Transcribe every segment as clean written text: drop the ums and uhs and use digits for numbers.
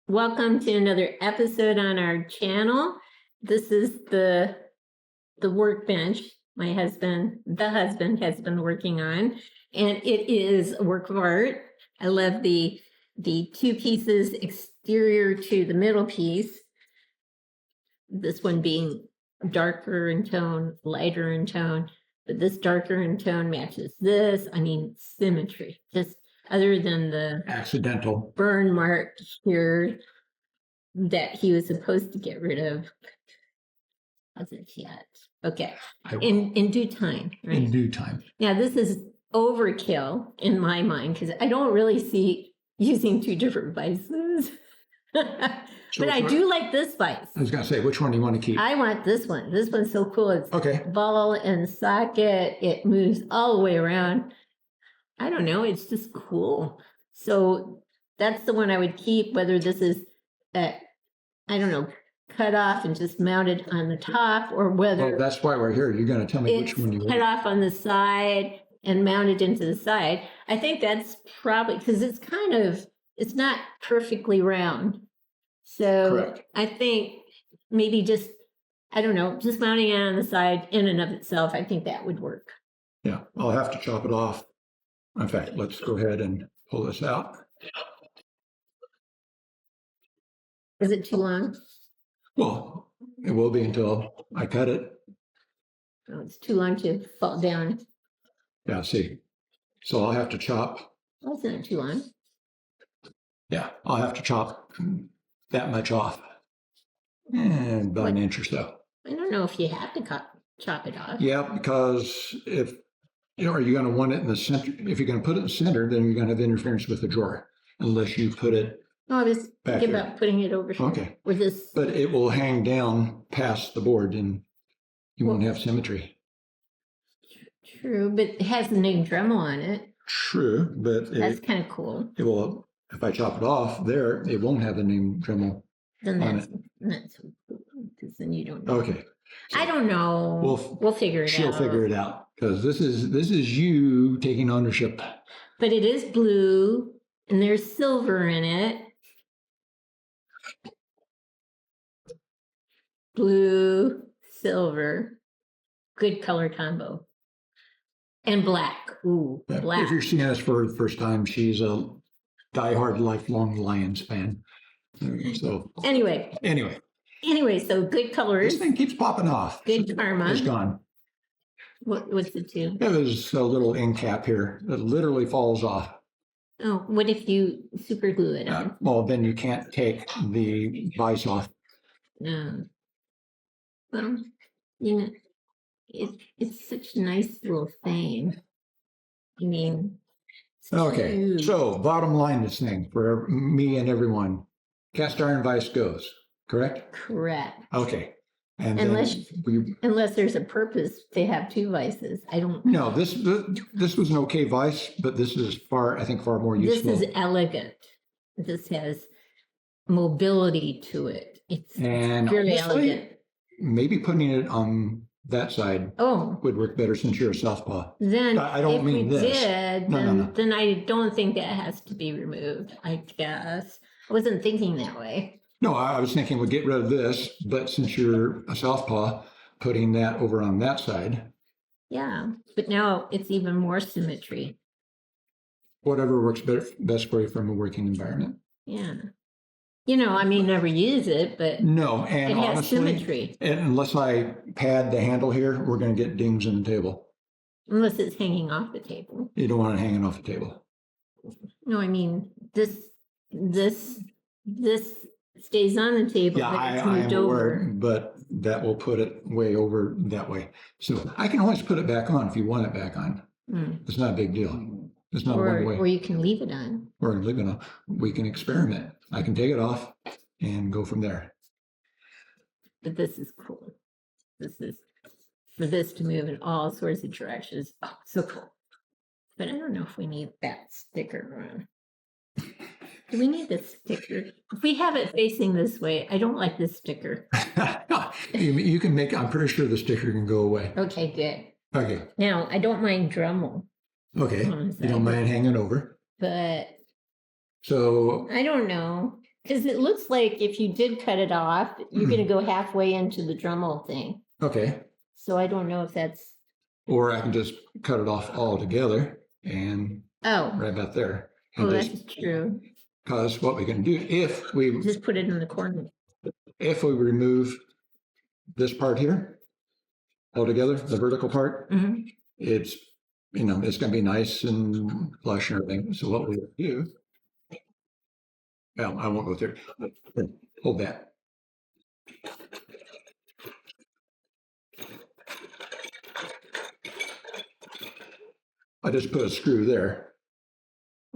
Welcome to another episode on our channel. This is the workbench the husband has been working on, and it is a work of art. I love the two pieces exterior to the middle piece. This one being darker in tone, lighter in tone, but this darker in tone matches this. I mean, symmetry, just other than the accidental burn mark here that he was supposed to get rid of. Hasn't yet. Okay. In due time. Right? In due time. Now, this is overkill in my mind because I don't really see using two different vices. But I do like this vice. I was going to say, which one do you want to keep? I want this one. This one's so cool. It's okay. Ball and socket. It moves all the way around. I don't know. It's just cool. So that's the one I would keep, whether this is, I don't know, cut off and just mounted on the top, or whether... Well, that's why we're here. You're going to tell me which one you want. Cut off on the side and mounted into the side. I think that's probably, because it's kind of, it's not perfectly round. So correct. I think maybe just, I don't know, just mounting it on the side in and of itself, I think that would work. Yeah, I'll have to chop it off. In fact, let's go ahead and pull this out. Is it too long? Well, it will be until I cut it. Oh, it's too long to fall down. Yeah, see. So I'll have to chop. That's not too long. Yeah, I'll have to chop that much off. And about an inch or so. I don't know if you have to chop it off. Yeah, because if, are you going to want it in the center? If you're going to put it in the center, then you're going to have interference with the drawer, unless you put it. Oh, I was thinking about putting it over here. Okay. With this. But it will hang down past the board, and you won't have symmetry. True, but it has the name Dremel on it. True, but that's kind of cool. It will. If I chop it off there, it won't have the name Dremel. Then that's so cool, because then you don't know. Okay. So I don't know. We'll figure it out. She'll figure it out, because this is you taking ownership. But it is blue, and there's silver in it. Blue, silver, good color combo. And black. Ooh, black. If you're seeing us for the first time, she's a diehard lifelong Lions fan. So anyway, so good colors. This thing keeps popping off. Good karma. It's gone. What's it to? There's a little end cap here that literally falls off. Oh, what if you super glue it on? Well, then you can't take the vice off. No. Well, it's such a nice little thing. I mean. Okay, huge. So bottom line, this thing for me and everyone, cast iron vice goes, correct? Correct. Okay. And unless there's a purpose to have two vices. I don't. No, this was an okay vice, but this is far more useful. This is elegant. This has mobility to it. It's very elegant. Maybe putting it on that side would work better since you're a southpaw. Then I don't mean this. Then I don't think that has to be removed, I guess. I wasn't thinking that way. No, I was thinking we'd get rid of this, but since you're a southpaw, putting that over on that side. Yeah, but now it's even more symmetry. Whatever works best for you from a working environment. Yeah. I may never use it, but no, and it has honestly, symmetry. And unless I pad the handle here, we're going to get dings in the table. Unless it's hanging off the table. You don't want it hanging off the table. No, I mean, this stays on the table. Yeah, I am aware, but that will put it way over that way. So I can always put it back on if you want it back on. It's not a big deal. It's not one way. Or you can leave it on. Or leave it on. We can experiment. I can take it off and go from there. But this is cool. This is for this to move in all sorts of directions. Oh, so cool. But I don't know if we need that sticker on. Do we need this sticker? If we have it facing this way, I don't like this sticker. You can make, I'm pretty sure the sticker can go away. Okay, good. Okay. Now, I don't mind Dremel. Okay. You don't mind hanging over. But So I don't know. Because it looks like if you did cut it off, you're going to go halfway into the Dremel thing. Okay. So I don't know if that's. Or I can just cut it off altogether and right about there. And that's true. Because what we can do if we just put it in the corner. If we remove this part here altogether, the vertical part, it's it's going to be nice and flush and everything. So what we'll do, well, I won't go through. Hold that. I just put a screw there.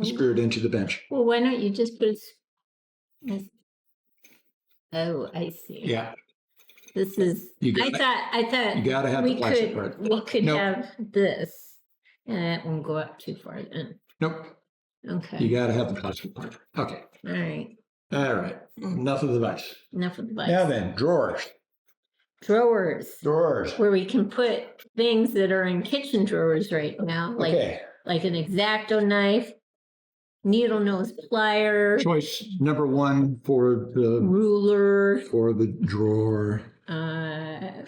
Screw it into the bench. Well, why don't you just put Oh, I see. Yeah. This is, I thought you gotta have the plastic part. We could have this, and it won't go up too far then. Nope. Okay. You gotta have the plastic part. Okay. All right. All right. Enough of the vise. Enough of the vise. Now then, drawers. Drawers. Where we can put things that are in kitchen drawers right now, like an X-Acto knife, needle nose plier. Choice number one for the ruler. For the drawer.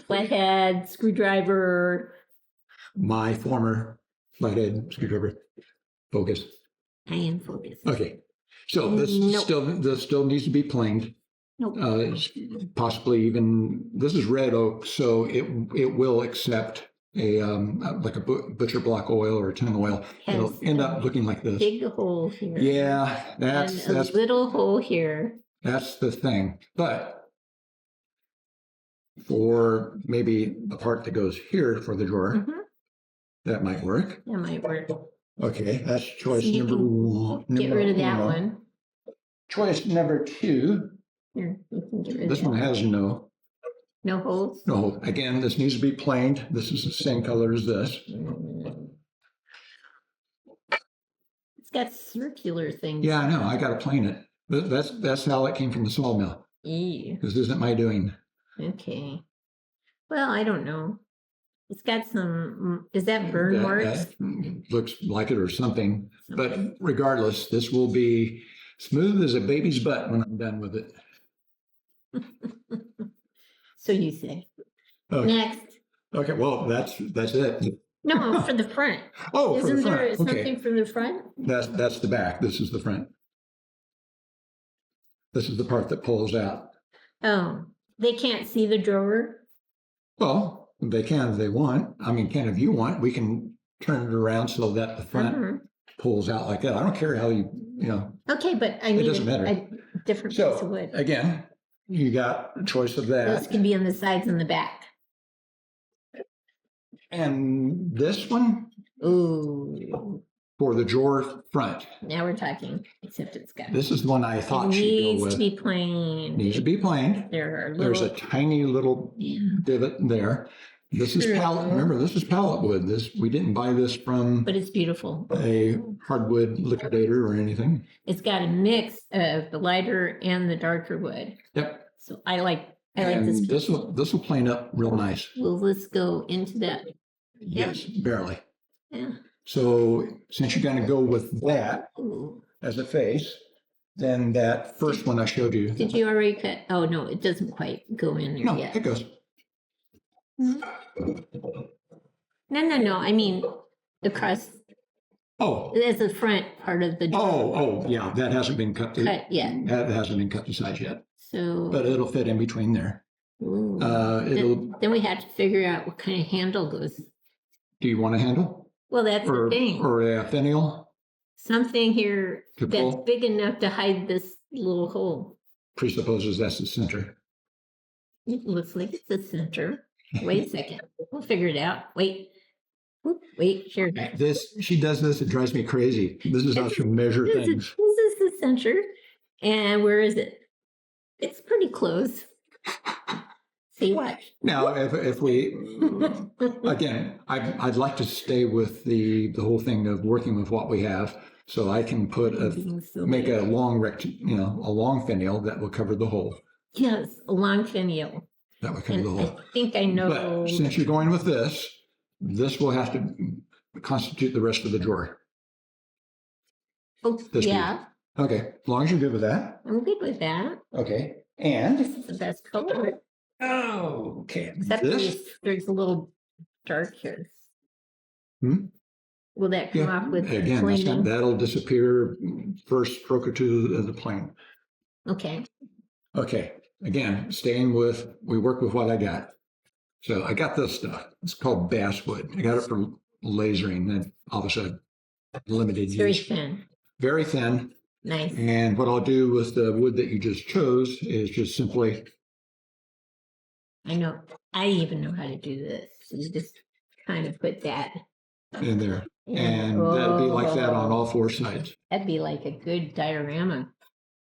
Flathead screwdriver. My former flathead screwdriver. Focus. I am focused. Okay. So this still needs to be planed. Nope. Possibly even this is red oak, so it will accept a like a butcher block oil or tin oil. It'll end up looking like this. Big hole here. Yeah, that's a little hole here. That's the thing. But for maybe the part that goes here for the drawer, that might work. That might work. Okay, that's choice number one. Get rid of that one. Choice number two. Here, you can get rid of this one has no holes. No hole. Again, this needs to be planed. This is the same color as this. It's got circular things. Yeah, I know. I got to plane it. But that's how it came from the sawmill. This isn't my doing. Okay. Well, I don't know. It's got some. Is that burn marks? That looks like it or something. But regardless, this will be smooth as a baby's butt when I'm done with it. So you say. Okay. Next. Okay, well, that's it. No, for the front. Oh, Isn't for the front. there something for the front? That's the back. This is the front. This is the part that pulls out. Oh, they can't see the drawer? Well, they can if they want. I mean, if you want, we can turn it around so that the front pulls out like that. I don't care how you know. Okay, but I need a different piece of wood. Again, you got a choice of that. This can be on the sides and the back. And this one? Ooh. For the drawer front. Now we're talking, except it's got. This is the one I thought she'd go with. Needs to be planed. Needs to be planed. There's a tiny little divot there. This is pallet. Remember, this is pallet wood. We didn't buy this from. But it's beautiful. A hardwood liquidator or anything. It's got a mix of the lighter and the darker wood. Yep. So I like this. This will plane up real nice. Will this go into that? Yes, barely. Yeah. So since you're going to go with that as a face, then that first one I showed you. Did you already cut? Oh, no, it doesn't quite go in there yet. No, it goes. No. I mean, across. Oh. There's the front part of the. Oh, yeah. That hasn't been cut yet. That hasn't been cut to size yet. So. But it'll fit in between there. Then we have to figure out what kind of handle goes. Do you want a handle? Well, that's the thing. Or a finial? Something here that's big enough to hide this little hole. Presupposes that's the center. It looks like it's the center. Wait a second. We'll figure it out. Wait, here. She does this. It drives me crazy. This is how she measure things. This is the center. And where is it? It's pretty close. See what? Now, if we, again, I'd like to stay with the whole thing of working with what we have. So I can make a long a long finial that will cover the hole. Yes, a long finial. That will cover the hole. I think I know. But since you're going with this will have to constitute the rest of the drawer. Oh, yeah. Okay, as long as you're good with that. I'm good with that. Okay, This and is the best color. okay, Except there's a little dark here. Hmm? Will that come off with again, cleaning? that'll disappear first stroke or two of the plane. Okay. Okay, again, staying with, we work with what I got. So I got this stuff. It's called basswood. I got it from lasering, and obviously limited It's very use. thin. Very thin. Nice. And what I'll do with the wood that you just chose is just simply. I know. I even know how to do this. So you just kind of put that In there. And that'll be like that on all four sides. That'd be like a good diorama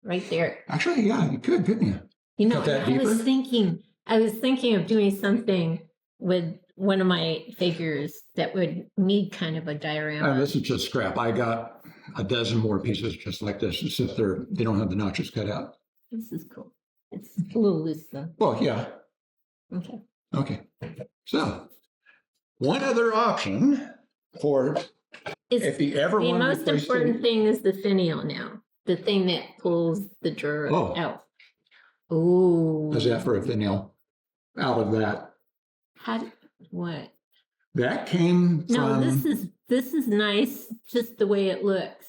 right there. Actually, yeah, you could, couldn't you? You know, Cut that I was deeper? thinking of doing something with one of my figures that would need kind of a diorama. This is just scrap. I got a dozen more pieces just like this, except they don't have the notches cut out. This is cool. It's a little loose though. Well, yeah. Okay. Okay. So, one other option for if you ever The want to most replace important thing is the finial now. The thing that pulls the drawer out. Oh. How's that for a finial out of that? What? That came from. No, this is nice, just the way it looks.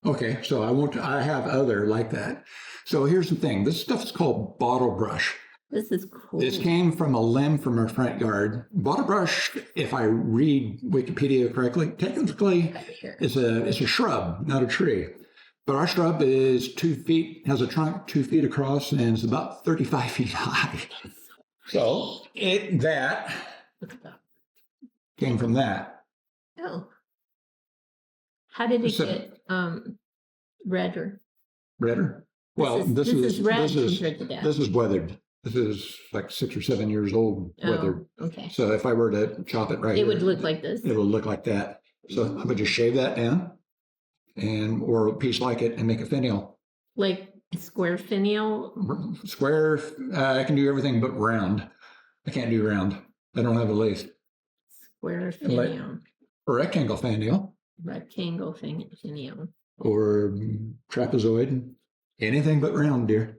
Okay, so I have other like that. So here's the thing. This stuff's called bottle brush. This is cool. This came from a limb from our front yard. Bottle brush, if I read Wikipedia correctly, technically is a shrub, not a tree. But our shrub is 2 feet, has a trunk 2 feet across, and it's about 35 feet high. So that came from that. Oh. How did it get redder? Redder? Well, this is weathered. This is like 6 or 7 years old, weathered. Okay. So if I were to chop it right it would look like this. It would look like that. So I would just shave that down or a piece like it and make a finial. Like a square finial? Square, I can do everything but round. I can't do round. I don't have a lathe. Square finial. A rectangle finial. Rectangle finial. Or trapezoid. Anything but round, dear.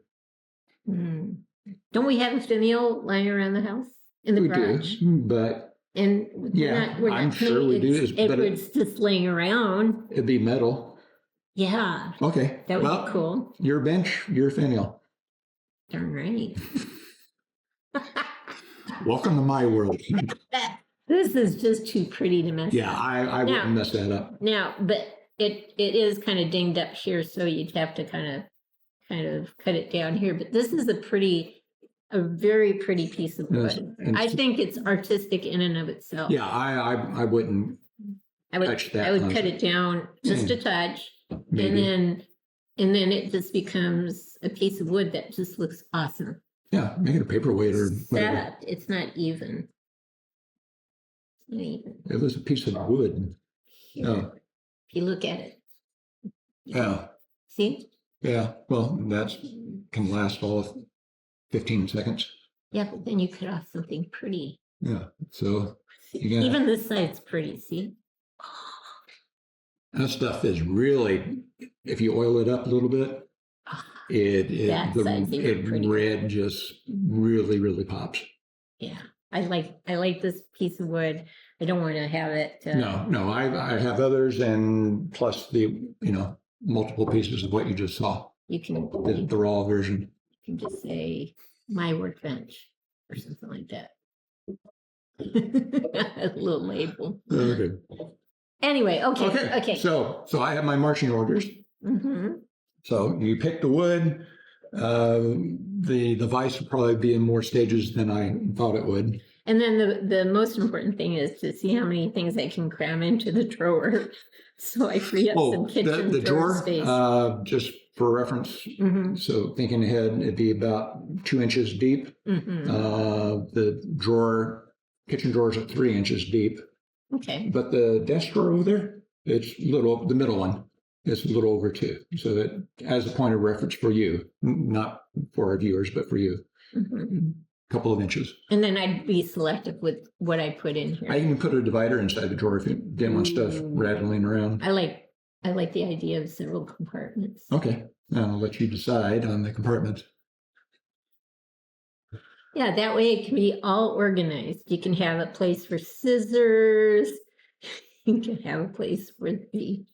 Don't we have a finial lying around the house? In the garage? We do, but and we're not I'm sure we do. It's just laying around. It'd be metal. Yeah. Okay. That would be cool. Your bench, your finial. Darn right. Welcome to my world. This is just too pretty to mess up. Yeah, I wouldn't mess that up. Now, but it is kind of dinged up here, so you'd have to kind of cut it down here. But this is a very pretty piece of wood. I think it's artistic in and of itself. Yeah, I wouldn't touch that. I would cut it down just a touch, Maybe. and then it just becomes a piece of wood that just looks awesome. Yeah, make it a paperweight or whatever. Except it's not even. It's not even. It was a piece of wood. Here. Oh. If you look at it. Yeah. See? Yeah. Well, that can last all of 15 seconds. Yeah, but then you cut off something pretty. Yeah. So even this side's pretty, see? That stuff is really, if you oil it up a little bit, red just really, really pops. Yeah. I like this piece of wood. I don't want to have it. No, I have others, and plus the multiple pieces of what you just saw. You can the raw version. You can just say my workbench or something like that. A little label. Okay. Anyway, okay. So I have my marching orders. Mm-hmm. So you pick the wood. The vise would probably be in more stages than I thought it would. And then the most important thing is to see how many things I can cram into the drawer, so I free up some kitchen the drawer space. Just for reference. Mm-hmm. So thinking ahead, it'd be about 2 inches deep. Mm-hmm. The kitchen drawer is at 3 inches deep. Okay. But the desk drawer over there, it's little. The middle one. It's a little over 2. So that as a point of reference for you, not for our viewers, but for you, a couple of inches. And then I'd be selective with what I put in here. I even put a divider inside the drawer if you didn't want stuff rattling around. I like I like the idea of several compartments. Okay, now I'll let you decide on the compartments. Yeah, that way it can be all organized. You can have a place for scissors. You can have a place for the,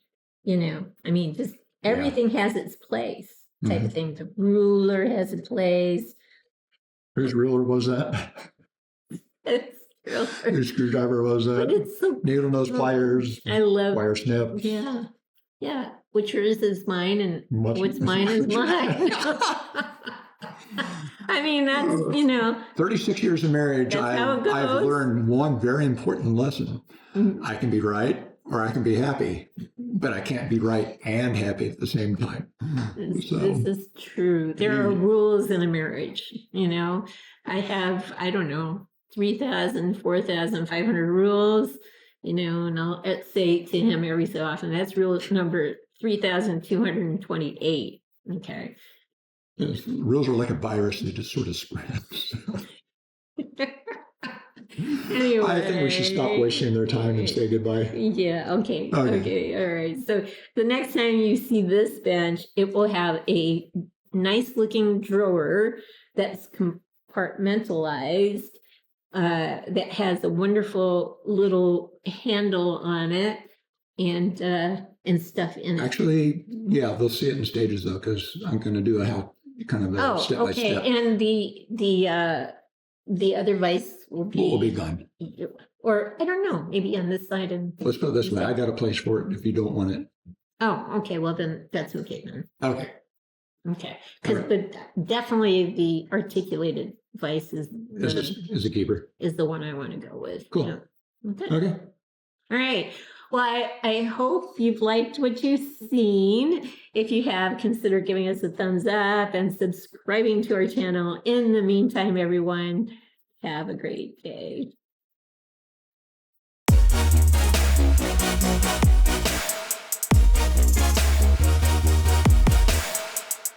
I mean, just everything has its place type of thing. The ruler has a place. Whose ruler was that? It's ruler. Whose screwdriver was that? But it's so Needle nose pliers. I love wire snips. Yeah. Yeah. Which yours is mine and Much- what's mine is mine. I mean, that's, 36 years of marriage, That's how it goes. I've learned one very important lesson. I can be right or I can be happy, but I can't be right and happy at the same time. This is true. There are rules in a marriage, I have, I don't know, 3,000, 4,500 rules, and I'll say to him every so often, that's rule number 3,228. Okay. Yes, rules are like a virus, they just sort of spread. Anyway, I think we should stop wasting their time and say goodbye. Yeah, okay. All right. So the next time you see this bench, it will have a nice looking drawer that's compartmentalized, that has a wonderful little handle on it and stuff in it. Actually, yeah, they'll see it in stages though, because I'm going to do a kind of a step by step. And the other vice will be gone. Or I don't know, maybe on this side. And let's put it this way: I got a place for it. If you don't want it, oh, okay. Well, then that's okay then. Okay. Because definitely the articulated vice is a keeper. Is the one I want to go with. Cool. Yeah. Okay. All right. Well, I hope you've liked what you've seen. If you have, consider giving us a thumbs up and subscribing to our channel. In the meantime, everyone, have a great day.